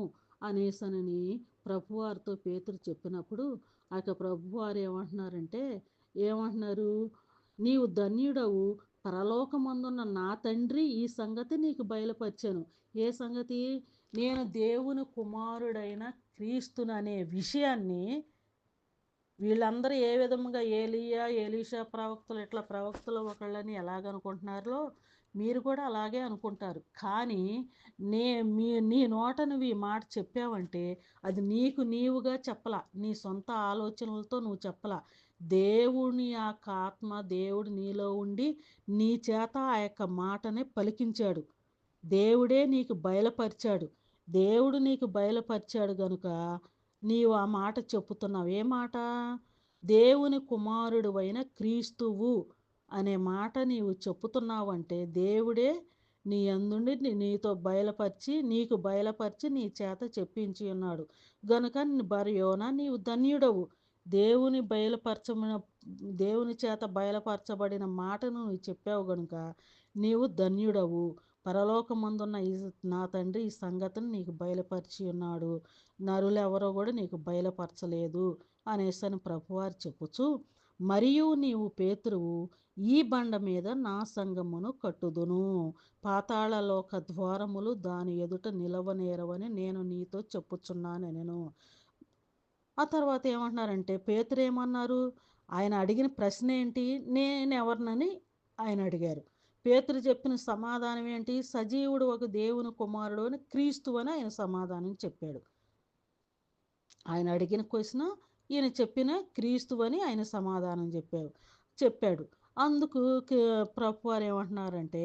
అనేసనని ప్రభువారితో పేతురు చెప్పినప్పుడు ఆ యొక్క ప్రభువారు ఏమంటున్నారు, నీవు ధన్యుడవు, పరలోకమందున్న నా తండ్రి ఈ సంగతి నీకు బయలుపరిచాను. ఏ సంగతి? నేను దేవుని కుమారుడైన క్రీస్తుననే విషయాన్ని వీళ్ళందరూ ఏ విధముగా ఏలియా ఎలీషా ప్రవక్తలు ఇట్లా ప్రవక్తలు ఒకళ్ళని ఎలాగనుకుంటున్నారో మీరు కూడా అలాగే అనుకుంటారు. కానీ నీ నోట నువ్వు ఈ మాట చెప్పావంటే అది నీకు నీవుగా చెప్పలా, నీ సొంత ఆలోచనలతో నువ్వు చెప్పలా, దేవుని యొక్క ఆత్మ దేవుడు నీలో ఉండి నీ చేత ఆ యొక్క మాటని పలికించాడు. దేవుడే నీకు బయలుపరిచాడు. దేవుడు నీకు బయలుపరిచాడు గనుక నీవు ఆ మాట చెప్పుతున్నావు. ఏ మాట? దేవుని కుమారుడు అయిన క్రీస్తువు అనే మాట నీవు చెప్పుతున్నావంటే దేవుడే నీ అందుండి నీకు బయలుపరిచి నీ చేత చెప్పించి ఉన్నాడు గనుక బర్యోనా నీవు ధన్యుడవు. దేవుని చేత బయలుపరచబడిన మాటను నువ్వు చెప్పావు గనుక నీవు ధన్యుడవు. పరలోకమందున్న నా తండ్రి ఈ సంగతిని నీకు బయలుపరిచి ఉన్నాడు, నరులెవరో కూడా నీకు బయలుపరచలేదు అనేసని ప్రభువారు చెప్పుచు, మరియు నీవు పేతురువు, ఈ బండ మీద నా సంఘమును కట్టుదును, పాతాళలోక ద్వారములు దాని ఎదుట నిలవనేరవని నేను నీతో చెప్పుచున్నాను నేను. ఆ తర్వాత ఏమంటున్నారంటే పేతురు ఏమన్నారు, ఆయన అడిగిన ప్రశ్న ఏంటి, నేనెవరినని ఆయన అడిగారు. పేతురు చెప్పిన సమాధానం ఏంటి, సజీవుడు ఒక దేవుని కుమారుడు అని క్రీస్తు అని ఆయన సమాధానం చెప్పాడు. ఆయన అడిగిన క్వశ్చన్ ఈయన చెప్పిన క్రీస్తు అని ఆయన సమాధానం చెప్పాడు. అందుకు ప్రభువారు ఏమంటున్నారంటే,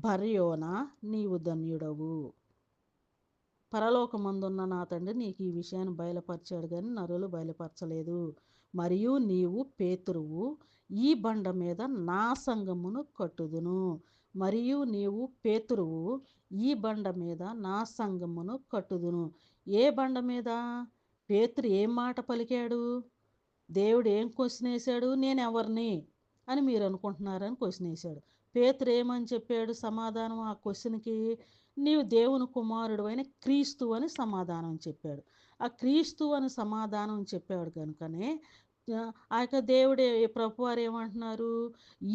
బర్యోనా నీవు ధన్యుడవు, పరలోకమందున్న నా తండ్రి నీకు ఈ విషయాన్ని బయలుపరిచాడు కానీ నరులు బయలుపరచలేదు. మరియు నీవు పేతురువు, ఈ బండ మీద నా సంఘమును కట్టుదును. మరియు నీవు పేతురువు, ఈ బండ మీద నా సంఘమును కట్టుదును. ఏ బండ మీద? పేతురు ఏం మాట పలికాడు? దేవుడు ఏం క్వశ్చన్ వేశాడు, నేను ఎవరిని అని మీరు అనుకుంటున్నారని క్వశ్చన్ వేశాడు. పేతురు ఏమని చెప్పాడు సమాధానం ఆ క్వశ్చన్కి? నీవు దేవుని కుమారుడు అయిన క్రీస్తు అని సమాధానం చెప్పాడు. ఆ క్రీస్తు అని సమాధానం చెప్పాడు కనుకనే ఆ యొక్క దేవుడే ప్రభువారు ఏమంటున్నారు,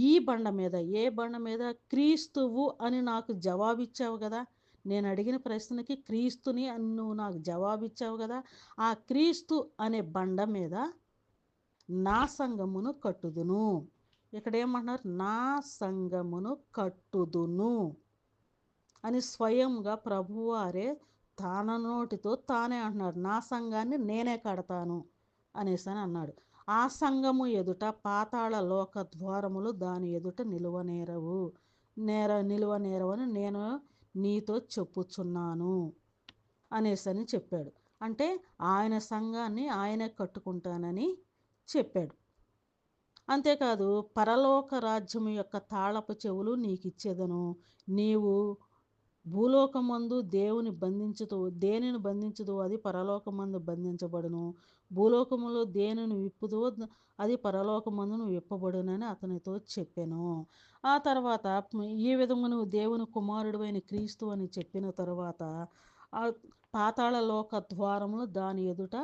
ఈ బండ మీద, ఏ బండ మీద? క్రీస్తువు అని నాకు జవాబిచ్చావు కదా, నేను అడిగిన ప్రశ్నకి క్రీస్తుని అని నువ్వు నాకు జవాబిచ్చావు కదా, ఆ క్రీస్తు అనే బండ మీద నా సంఘమును కట్టుదును. ఇక్కడ ఏమంటున్నారు, నా సంఘమును కట్టుదును అని స్వయంగా ప్రభువారే తన నోటితో తానే అంటున్నాడు, నా సంఘాన్ని నేనే కడతాను అనేసి అని అన్నాడు. ఆ సంఘము ఎదుట పాతాళ లోక ద్వారములు దాని ఎదుట నిలువనేరవని నేను నీతో చెప్పుచున్నాను అనేసి అని చెప్పాడు. అంటే ఆయన సంఘాన్ని ఆయనే కట్టుకుంటానని చెప్పాడు. అంతేకాదు, పరలోక రాజ్యం యొక్క తాళపు చెవులు నీకిచ్చేదను, నీవు భూలోకమందు దేనిని బంధించుదో అది పరలోకమందు బంధించబడును, భూలోకములో దేనిని విప్పుదో అది పరలోకమందును విప్పబడునని అతనితో చెప్పాను. ఆ తర్వాత ఈ విధంగా నువ్వు దేవుని కుమారుడువైన క్రీస్తు అని చెప్పిన తర్వాత ఆ పాతాళ లోక ద్వారములు దాని ఎదుట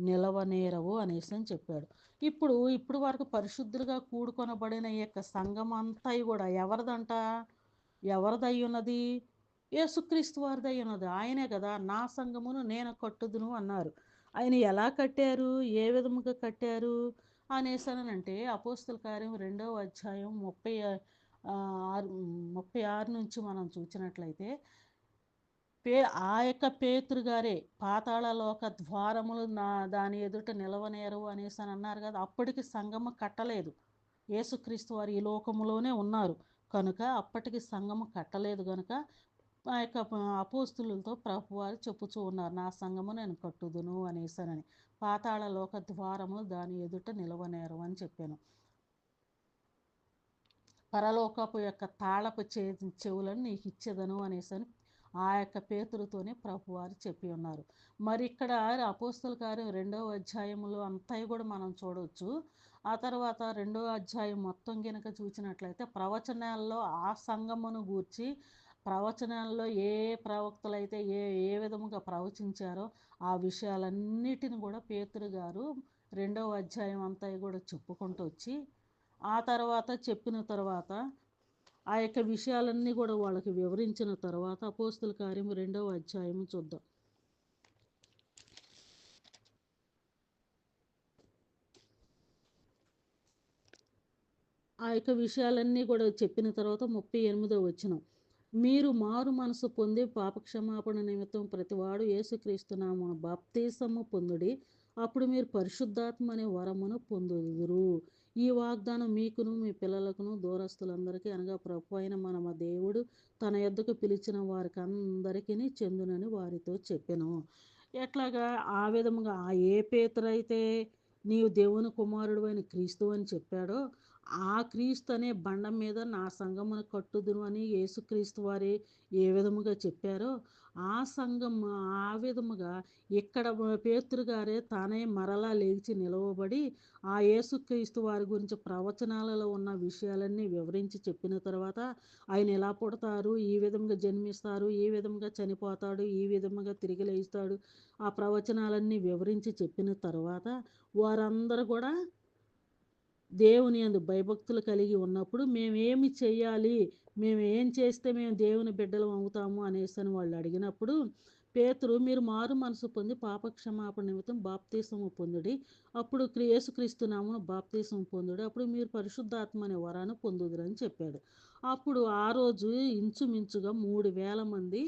నిలవనేరవు అనేసి అని చెప్పాడు. ఇప్పుడు వరకు పరిశుద్ధులుగా కూడుకొనబడిన ఈ యొక్క సంఘం అంతా కూడా ఎవరిదై ఉన్నది? యేసుక్రీస్తు వారిదై ఉన్నది. ఆయనే కదా నా సంఘమును నేను కట్టుదును అన్నారు. ఆయన ఎలా కట్టారు, ఏ విధముగా కట్టారు అనేసనంటే అపోస్తుల కార్యం 2వ అధ్యాయం 36 నుంచి మనం చూసినట్లయితే ఆ యొక్క పేతురు గారే పాతాళలోక ద్వారములు దాని ఎదుట నిలవనేరు అనేసి అని అన్నారు కదా. అప్పటికి సంఘము కట్టలేదు, యేసుక్రీస్తు వారు ఈ లోకములోనే ఉన్నారు కనుక అప్పటికి సంఘము కట్టలేదు కనుక ఆ యొక్క అపోస్తులతో ప్రభువారు చెప్పుచూ ఉన్నారు, నా సంఘము నేను కట్టుదును అనేసానని. పాతాళ లోక ద్వారములు దాని ఎదుట నిలవనేరు అని చెప్పాను. పరలోకపు యొక్క తాళపు చెవులను నీకు ఇచ్చేదను అనేసని ఆ యొక్క పేతురుతోనే ప్రభువారు చెప్పి ఉన్నారు. మరి ఇక్కడ అపోస్తుల కార్యం 2వ అధ్యాయంలో అంతా కూడా మనం చూడవచ్చు. ఆ తర్వాత 2వ అధ్యాయం మొత్తం కనుక చూసినట్లయితే ప్రవచనాల్లో ఆ సంఘమును గూర్చి ప్రవచనాల్లో ఏ ప్రవక్తలైతే ఏ ఏ విధముగా ప్రవచించారో ఆ విషయాలన్నిటిని కూడా పేతురు గారు 2వ అధ్యాయం అంతా కూడా చెప్పుకుంటూ వచ్చి ఆ తర్వాత చెప్పిన తర్వాత ఆ యొక్క విషయాలన్నీ కూడా వాళ్ళకి వివరించిన తర్వాత అపోస్తుల కార్యం 2వ అధ్యాయం చూద్దాం. ఆ యొక్క విషయాలన్నీ కూడా చెప్పిన తర్వాత 38వ వచనం, మీరు మారు మనసు పొంది పాపక్షమాపణ నిమిత్తం ప్రతివాడు యేసుక్రీస్తు నామమున బాప్తీసము పొందుడి, అప్పుడు మీరు పరిశుద్ధాత్మ అనే వరమును పొందుదురు. ఈ వాగ్దానం మీకును మీ పిల్లలకును దూరస్తులందరికీ అనగా ప్రభు అయిన మన దేవుడు తన యొద్దకు పిలిచిన వారికి అందరికీ చెందునని వారితో చెప్పెను. ఎట్లాగా ఆ విధముగా ఏ పేతురైతే నీవు దేవుని కుమారుడు అయిన క్రీస్తు అని చెప్పాడో ఆ క్రీస్తు అనే బండ మీద నా సంఘమును కట్టుదును అని యేసుక్రీస్తు వారే ఏ విధముగా చెప్పారో ఆ సంఘం ఆ విధముగా ఇక్కడ పేతురు గారే తానే మరలా లేచి నిలవబడి ఆ యేసుక్రీస్తు వారి గురించి ప్రవచనాలలో ఉన్న విషయాలన్నీ వివరించి చెప్పిన తర్వాత ఆయన ఎలా పుడతారు, ఈ విధంగా జన్మిస్తారు, ఈ విధంగా చనిపోతాడు, ఈ విధముగా తిరిగి లేస్తాడు, ఆ ప్రవచనాలన్నీ వివరించి చెప్పిన తర్వాత వారందరూ కూడా దేవుని యందు భయభక్తులు కలిగి ఉన్నప్పుడు మేమేమి చేయాలి, మేము ఏం చేస్తే మేము దేవుని బిడ్డలం అవుతాము అనేసి వాళ్ళు అడిగినప్పుడు పేతురు, మీరు మారు మనసు పొంది పాపక్షమాపణ నిమిత్తం బాప్తీసము పొందుడి, అప్పుడు యేసుక్రీస్తు నామమున బాప్తీసం పొందుడి, అప్పుడు మీరు పరిశుద్ధాత్మ అనే వరాన్ని పొందుదురని చెప్పాడు. అప్పుడు ఆ రోజు ఇంచుమించుగా 3,000 మంది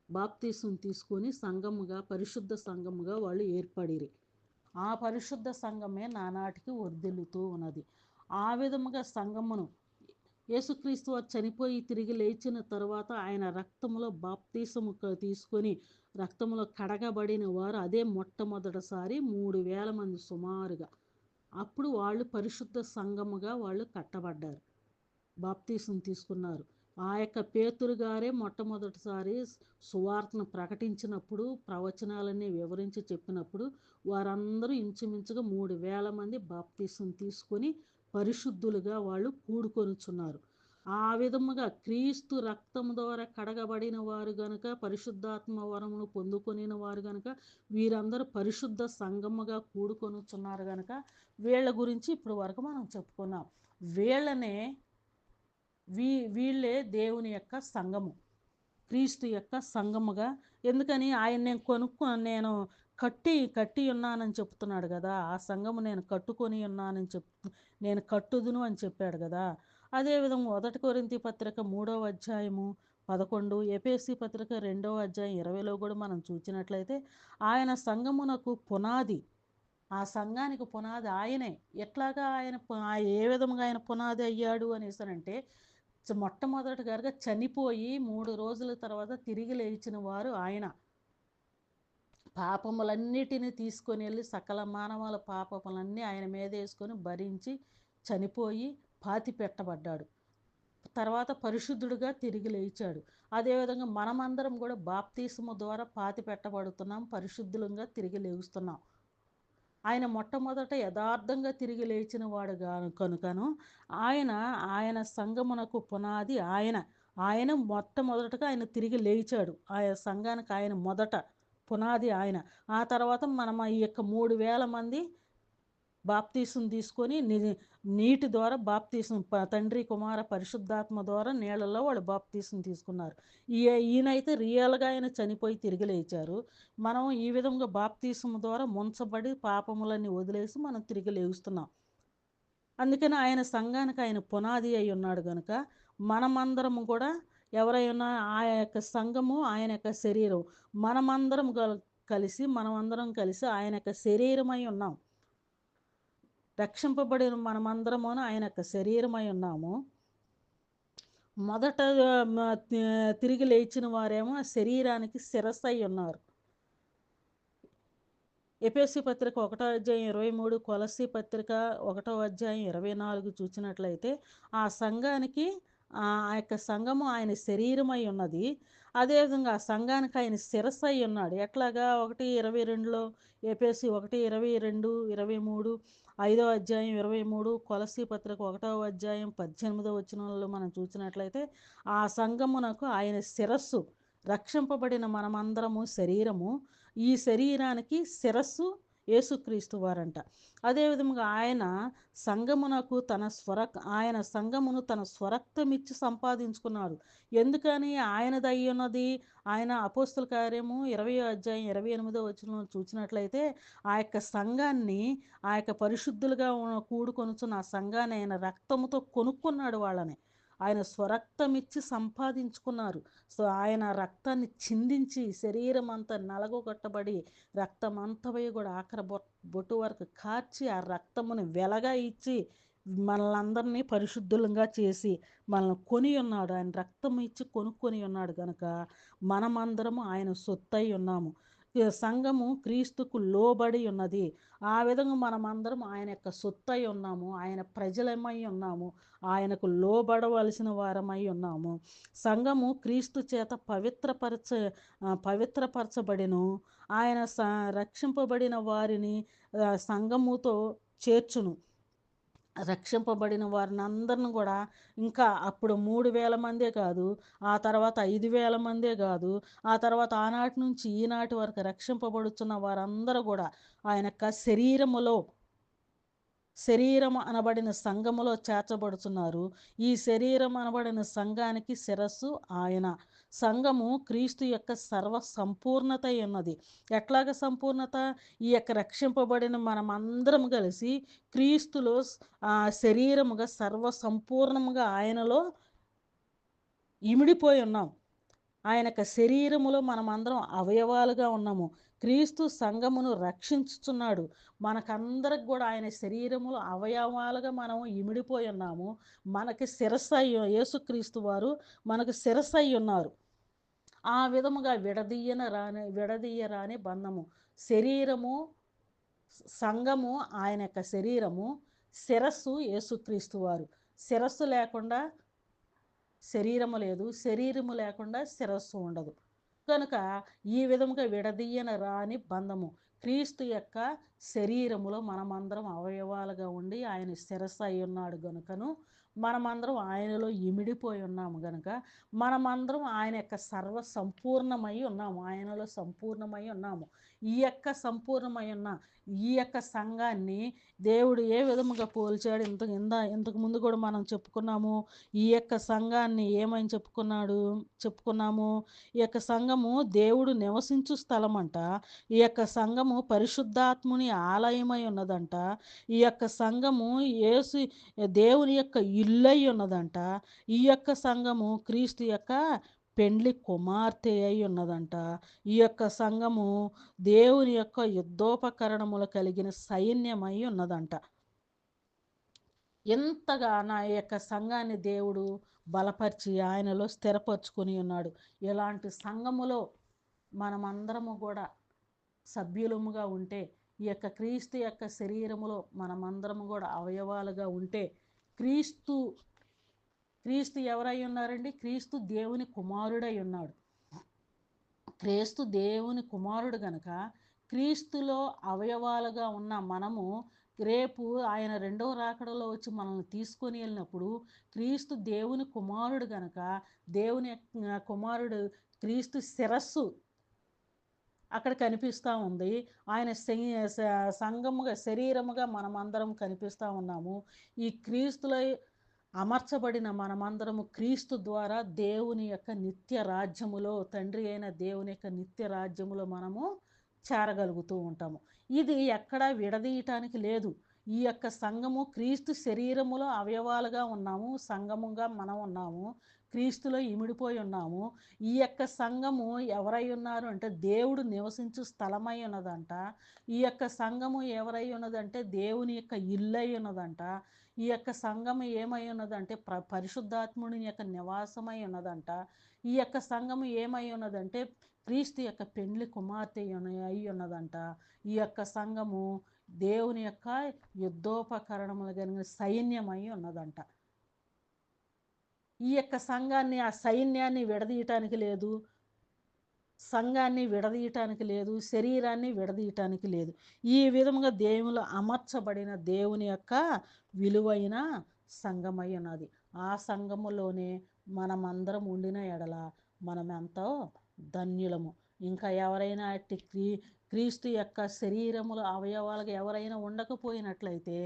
బాప్తీసం తీసుకొని సంఘముగా పరిశుద్ధ సంఘముగా వాళ్ళు ఏర్పడిరి. ఆ పరిశుద్ధ సంఘమే నానాటికి వర్ధిల్లుతూ ఉన్నది. ఆ విధముగా సంఘమును యేసుక్రీస్తు వారు చనిపోయి తిరిగి లేచిన తర్వాత ఆయన రక్తములో బాప్తీసము తీసుకొని రక్తములో కడగబడిన వారు అదే మొట్టమొదటిసారి 3,000 మంది సుమారుగా. అప్పుడు వాళ్ళు పరిశుద్ధ సంఘముగా వాళ్ళు కట్టబడ్డారు, బాప్తీసం తీసుకున్నారు. ఆ యొక్క పేతురు గారే మొట్టమొదటిసారి సువార్తను ప్రకటించినప్పుడు ప్రవచనాలన్నీ వివరించి చెప్పినప్పుడు వారందరూ ఇంచుమించుగా 3,000 మంది బాప్తీసం తీసుకొని పరిశుద్ధులుగా వాళ్ళు కూడుకొనుచున్నారు. ఆ విధముగా క్రీస్తు రక్తము ద్వారా కడగబడిన వారు గనుక పరిశుద్ధాత్మ వరమును పొందుకొనిన వారు గనుక వీరందరూ పరిశుద్ధ సంఘముగా కూడుకొనుచున్నారు గనుక వీళ్ళ గురించి ఇప్పుడు వరకు మనం చెప్పుకున్నాం. వీళ్ళే దేవుని యొక్క సంఘము, క్రీస్తు యొక్క సంఘముగా. ఎందుకని ఆయన నేను కట్టి ఉన్నానని చెప్తున్నాడు కదా, ఆ సంఘము నేను కట్టుకొని ఉన్నానని నేను కట్టుదును అని చెప్పాడు కదా. అదేవిధంగా 1 కొరింథీ పత్రిక 3వ అధ్యాయము 11, ఎఫెసీ పత్రిక 2వ అధ్యాయం 20లో కూడా మనం చూసినట్లయితే ఆయన సంఘమునకు పునాది, ఆ సంఘానికి పునాది ఆయనే. ఎట్లాగా ఏ విధంగా ఆయన పునాది అయ్యాడు అనేసనంటే మొట్టమొదటిగా చనిపోయి 3 రోజుల తర్వాత తిరిగి లేచిన వారు ఆయన. పాపములన్నిటిని తీసుకొని వెళ్ళి సకల మానవాల పాపములన్నీ ఆయన మీద వేసుకొని భరించి చనిపోయి పాతి పెట్టబడ్డాడు. తర్వాత పరిశుద్ధుడుగా తిరిగి లేచాడు. అదేవిధంగా మనమందరం కూడా బాప్తీసము ద్వారా పాతి పెట్టబడుతున్నాం, పరిశుద్ధులంగా తిరిగి లేస్తున్నాం. ఆయన మొట్టమొదట యథార్థంగా తిరిగి లేచిన వాడు కనుకను ఆయన సంఘమునకు పునాది ఆయన మొట్టమొదటగా ఆయన తిరిగి లేచాడు. ఆయన సంఘానికి ఆయన మొదట పునాది ఆయన. ఆ తర్వాత మనం ఈ యొక్క 3,000 మంది బాప్తీసం తీసుకొని నీటి ద్వారా బాప్తీసం తండ్రి కుమార పరిశుద్ధాత్మ ద్వారా నీళ్ళల్లో వాళ్ళు బాప్తీసం తీసుకున్నారు. ఈయనైతే రియల్గా ఆయన చనిపోయి తిరిగి లేచారు. మనం ఈ విధంగా బాప్తీసం ద్వారా ముంచబడి పాపములన్నీ వదిలేసి మనం తిరిగి లేస్తున్నాం. అందుకని ఆయన సంఘానికి ఆయన పునాది అయి ఉన్నాడు కనుక మనమందరము కూడా ఎవరైనా ఆ యొక్క సంఘము ఆయన యొక్క శరీరం మనమందరం కలిసి ఆయన యొక్క శరీరమై ఉన్నాం. రక్షింపబడిన మనమందరము ఆయన యొక్క శరీరమై ఉన్నాము. మొదట తిరిగి లేచిన వారేమో శరీరానికి శిరస్సు అయి ఉన్నారు. ఎఫెసీ పత్రిక 1:23, కొలస్సీ పత్రిక 1:24 చూసినట్లయితే ఆ సంఘానికి ఆ యొక్క సంఘము ఆయన శరీరమై ఉన్నది. అదేవిధంగా ఆ సంఘానికి ఆయన శిరస్సు అయి ఉన్నాడు. ఎట్లాగా 1:22లో ఎఫెసీ 1:22, 23, 5:23, కొలస్సీ పత్రిక 1:18 మనం చూసినట్లయితే ఆ సంఘమునకు ఆయన శిరస్సు. రక్షింపబడిన మనమందరము శరీరము. ఈ శరీరానికి శిరస్సు యేసుక్రీస్తు వారంట. అదేవిధంగా ఆయన సంఘమును తన స్వరక్తమిచ్చి సంపాదించుకున్నాడు. ఎందుకని ఆయనదయ్యున్నది? ఆయన అపోస్తుల కార్యము 20:28 చూసినట్లయితే ఆ యొక్క సంఘాన్ని ఆ యొక్క పరిశుద్ధులుగా కూడుకొనుచున్న ఆ సంఘాన్ని ఆయన రక్తముతో కొనుక్కున్నాడు. వాళ్ళని ఆయన స్వరక్తమిచ్చి సంపాదించుకున్నారు. సో ఆయన రక్తాన్ని చిందించి శరీరం అంతా నలగొట్టబడి రక్తం అంతవై కూడా ఆఖరి బొట్టు వరకు కార్చి ఆ రక్తముని వెలగా ఇచ్చి మనల్ని పరిశుద్ధులంగా చేసి మనల్ని కొని ఉన్నాడు. ఆయన రక్తం ఇచ్చి కొనుక్కొని ఉన్నాడు కనుక మనమందరము ఆయన సొత్తై ఉన్నాము. సంఘము క్రీస్తుకు లోబడి ఉన్నది. ఆ విధంగా మనమందరం ఆయన యొక్క సొత్తై ఉన్నాము. ఆయన ప్రజలమై ఉన్నాము. ఆయనకు లోబడవలసిన వారమై ఉన్నాము. సంఘము క్రీస్తు చేత పవిత్రపరచబడిను. ఆయన రక్షింపబడిన వారిని సంఘముతో చేర్చును. రక్షింపబడిన వారిని అందరిని కూడా ఇంకా అప్పుడు 3,000 మందే కాదు, ఆ తర్వాత 5,000 మందే కాదు, ఆ తర్వాత ఆనాటి నుంచి ఈనాటి వరకు రక్షింపబడుతున్న వారందరూ కూడా ఆయన యొక్క శరీరం అనబడిన సంఘములో చేర్చబడుతున్నారు. ఈ శరీరం అనబడిన సంఘానికి శిరస్సు ఆయన. సంఘము క్రీస్తు యొక్క సర్వ సంపూర్ణత ఉన్నది. ఎట్లాగ సంపూర్ణత? ఈ యొక్క రక్షింపబడిన మనమందరం కలిసి క్రీస్తులో శరీరముగా సర్వ సంపూర్ణముగా ఆయనలో ఇమిడిపోయి ఉన్నాం. ఆయన యొక్క శరీరములో మనమందరం అవయవాలుగా ఉన్నాము. క్రీస్తు సంఘమును రక్షించుచున్నాడు. మనకందరికి కూడా ఆయన శరీరములో అవయవాలుగా మనం ఇమిడిపోయి ఉన్నాము. మనకి శిరస్సు యేసుక్రీస్తు వారు మనకు శిరస్సు అయి ఉన్నారు. ఆ విధముగా విడదీయరాని బంధము. శరీరము సంఘము ఆయన యొక్క శరీరము, శిరస్సు యేసుక్రీస్తు వారు. శిరస్సు లేకుండా శరీరము లేదు, శరీరము లేకుండా శిరస్సు ఉండదు. కనుక ఈ విధముగా విడదీయరాని బంధము. క్రీస్తు యొక్క శరీరములో మనమందరం అవయవాలుగా ఉండి ఆయన శిరస్సు అయి ఉన్నాడు గనుకను మనమందరం ఆయనలో ఇమిడిపోయి ఉన్నాము గనుక మనమందరం ఆయన యొక్క సర్వ సంపూర్ణమై ఉన్నాము. ఆయనలో సంపూర్ణమై ఉన్నాము. ఈ యొక్క సంఘాన్ని దేవుడు ఏ విధముగా పోల్చాడు? ఇంతకు ముందు కూడా మనం చెప్పుకున్నాము. ఈ యొక్క సంఘాన్ని ఏమని చెప్పుకున్నాము. ఈ యొక్క సంఘము దేవుడు నివసించు స్థలం అంట. ఈ యొక్క సంఘము పరిశుద్ధాత్ముని ఆలయమై ఉన్నదంట. ఈ యొక్క సంఘము దేవుని యొక్క ఇల్లై ఉన్నదంట. ఈ యొక్క సంఘము క్రీస్తు యొక్క పెండ్లి కుమార్తె అయి ఉన్నదంట. ఈ యొక్క సంఘము దేవుని యొక్క యుద్ధోపకరణములు కలిగిన సైన్యమై ఉన్నదంట. ఎంతగా నా యొక్క సంఘాన్ని దేవుడు బలపరిచి ఆయనలో స్థిరపరచుకొని ఉన్నాడు. ఇలాంటి సంఘములో మనమందరము కూడా సభ్యులముగా ఉంటే, ఈ యొక్క క్రీస్తు యొక్క శరీరములో మనమందరము కూడా అవయవాలుగా ఉంటే, క్రీస్తు క్రీస్తు ఎవరై ఉన్నారండి? క్రీస్తు దేవుని కుమారుడై ఉన్నాడు. క్రీస్తు దేవుని కుమారుడు గనక క్రీస్తులో అవయవాలుగా ఉన్న మనము రేపు ఆయన రెండవ రాకడలో వచ్చి మనల్ని తీసుకొని వెళ్ళినప్పుడు క్రీస్తు దేవుని కుమారుడు గనక దేవుని కుమారుడు క్రీస్తు శిరస్సు అక్కడ కనిపిస్తూ ఉంది. ఆయన సంఘముగా శరీరముగా మనమందరం కనిపిస్తూ ఉన్నాము. ఈ క్రీస్తులో అమర్చబడిన మనమందరము క్రీస్తు ద్వారా దేవుని యొక్క నిత్య రాజ్యములో, తండ్రి అయిన దేవుని యొక్క నిత్య రాజ్యములో మనము చేరగలుగుతూ ఉంటాము. ఇది ఎక్కడా విడదీయటానికి లేదు. ఈ యొక్క సంఘము క్రీస్తు శరీరములో అవయవాలుగా ఉన్నాము, సంఘముగా మనం ఉన్నాము, క్రీస్తులో ఇమిడిపోయి ఉన్నాము. ఈ యొక్క సంఘము ఎవరై ఉన్నారు అంటే దేవుడు నివసించు స్థలమై ఉన్నదంట. ఈ యొక్క సంఘము ఎవరై ఉన్నదంటే దేవుని యొక్క ఇల్లై ఉన్నదంట. ఈ యొక్క సంఘము ఏమై ఉన్నదంటే పరిశుద్ధాత్ముని యొక్క నివాసమై ఉన్నదంట. ఈ యొక్క సంఘము ఏమై ఉన్నదంటే క్రీస్తు యొక్క పెండ్లి కుమార్తె అయి ఉన్నదంట. ఈ యొక్క సంఘము దేవుని యొక్క యుద్ధోపకరణములు కలిగిన సైన్యమై ఉన్నదంట. ఈ యొక్క సంఘాన్ని, ఆ సైన్యాన్ని విడదీయటానికి లేదు, సంఘాన్ని విడదీయటానికి లేదు, శరీరాన్ని విడదీయటానికి లేదు. ఈ విధముగా దేవులో అమర్చబడిన దేవుని యొక్క విలువైన సంఘమై ఉన్నది. ఆ సంఘములోనే మనమందరం ఉండిన ఎడల మనం ఎంతో ధన్యులము. ఇంకా ఎవరైనా క్రీస్తు యొక్క శరీరములో అవయవాలుగా ఎవరైనా ఉండకపోయినట్లయితే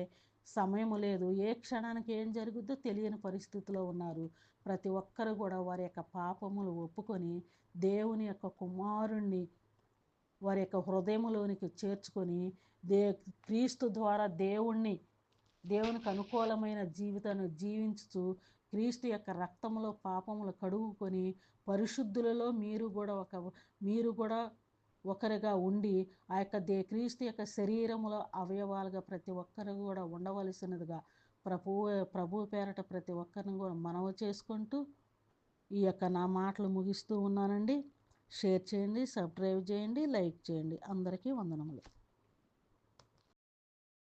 సమయము లేదు, ఏ క్షణానికి ఏం జరుగుద్దో తెలియని పరిస్థితిలో ఉన్నారు. ప్రతి ఒక్కరు కూడా వారి యొక్క పాపములు ఒప్పుకొని దేవుని యొక్క కుమారుణ్ణి వారి యొక్క హృదయములోనికి చేర్చుకొని క్రీస్తు ద్వారా దేవునికి అనుకూలమైన జీవితాన్ని జీవించుతూ క్రీస్తు యొక్క రక్తములో పాపములు కడుగుకొని పరిశుద్ధులలో మీరు కూడా ఒకరిగా ఉండి ఆ యొక్క క్రీస్తు యొక్క శరీరములో అవయవాలుగా ప్రతి ఒక్కరు కూడా ఉండవలసినదిగా ప్రభు పేరట ప్రతి ఒక్కరిని కూడా మనవి చేసుకుంటూ ఈ యొక్క నా మాటలు ముగిస్తూ ఉన్నానండి. షేర్ చేయండి, సబ్స్క్రైబ్ చేయండి, లైక్ చేయండి. అందరికీ వందనములు.